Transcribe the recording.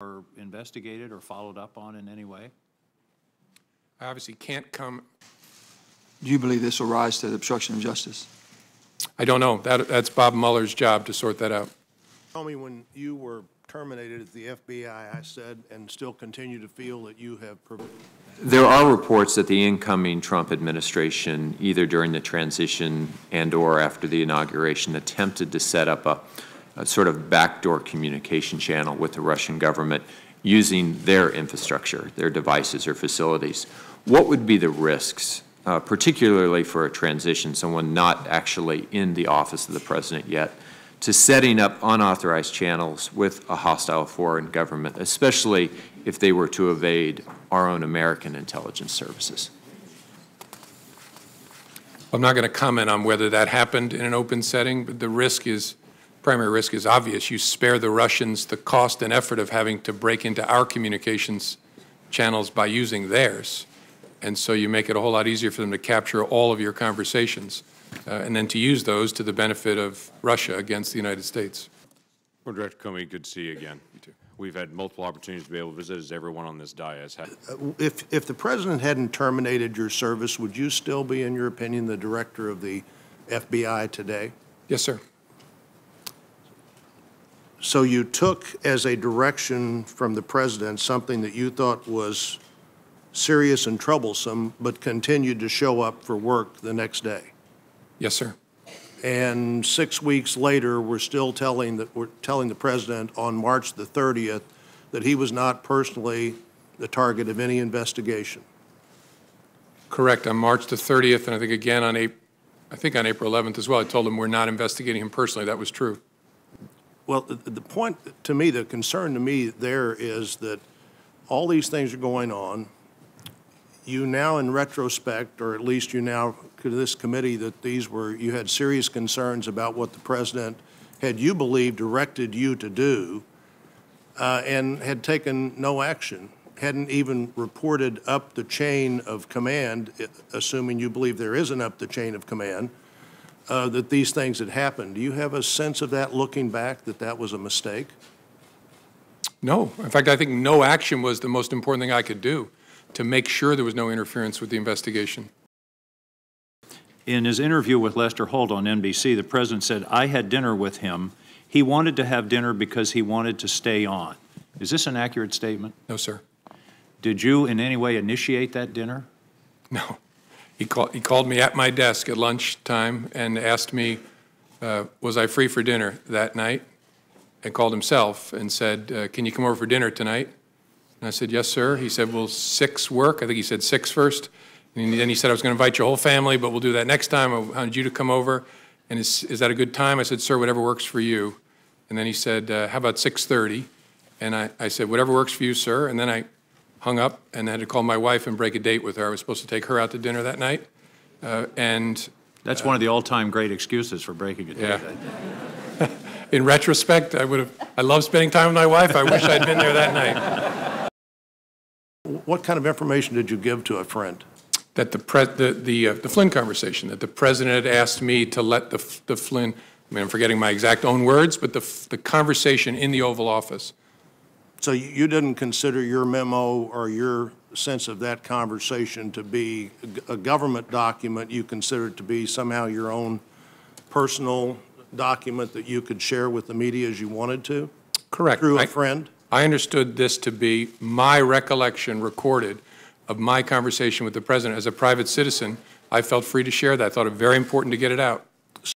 or investigated or followed up on in any way? I obviously can't come. Do you believe this will rise to the obstruction of justice? I don't know. That's Bob Mueller's job to sort that out. Tell me, when you were terminated at the FBI, I said, and still continue to feel, that you have. There are reports that the incoming Trump administration, either during the transition and or after the inauguration, attempted to set up a sort of backdoor communication channel with the Russian government using their infrastructure, their devices or facilities. What would be the risks, particularly for a transition, someone not actually in the office of the president yet, to setting up unauthorized channels with a hostile foreign government, especially if they were to evade our own American intelligence services? I'm not going to comment on whether that happened in an open setting, but the risk is, primary risk is obvious. You spare the Russians the cost and effort of having to break into our communications channels by using theirs. And so you make it a whole lot easier for them to capture all of your conversations and then to use those to the benefit of Russia against the United States. Well, Director Comey, good to see you again. You too. We've had multiple opportunities to be able to visit, as everyone on this dais has. If the president hadn't terminated your service, would you still be, in your opinion, the director of the FBI today? Yes, sir. So you took as a direction from the president something that you thought was serious and troublesome, but continued to show up for work the next day. Yes, sir. And 6 weeks later, we're telling the president on March the 30th that he was not personally the target of any investigation. Correct. On March the 30th, and I think again on on April 11th as well, I told him we're not investigating him personally. That was true. Well, the point to me, the concern to me there is that all these things are going on. You now, in retrospect, or at least you now to this committee, that you had serious concerns about what the president had, you believe, directed you to do, and had taken no action, hadn't even reported up the chain of command, assuming you believe there is an up the chain of command, that these things had happened. Do you have a sense of that, looking back, that that was a mistake? No. In fact, I think no action was the most important thing I could do to make sure there was no interference with the investigation. In his interview with Lester Holt on NBC, the president said, "I had dinner with him. He wanted to have dinner because he wanted to stay on." Is this an accurate statement? No, sir. Did you in any way initiate that dinner? No. He called me at my desk at lunchtime and asked me, was I free for dinner that night? And called himself and said, can you come over for dinner tonight? And I said, yes, sir. He said, will 6 work? I think he said 6 first. And then he said, I was going to invite your whole family, but we'll do that next time. I wanted you to come over. And is that a good time? I said, sir, whatever works for you. And then he said, how about 6:30? And I said, whatever works for you, sir. And then I hung up and had to call my wife and break a date with her. I was supposed to take her out to dinner that night. That's one of the all-time great excuses for breaking a date. Yeah. In retrospect, I love spending time with my wife. I wish I'd been there that night. What kind of information did you give to a friend? That the Flynn conversation, that the president had asked me to let the Flynn, I mean, I'm forgetting my exact own words, but the conversation in the Oval Office. So you didn't consider your memo or your sense of that conversation to be a government document. You considered it to be somehow your own personal document that you could share with the media as you wanted to? Correct. Through a friend? I understood this to be my recollection recorded of my conversation with the president. As a private citizen, I felt free to share that. I thought it very important to get it out.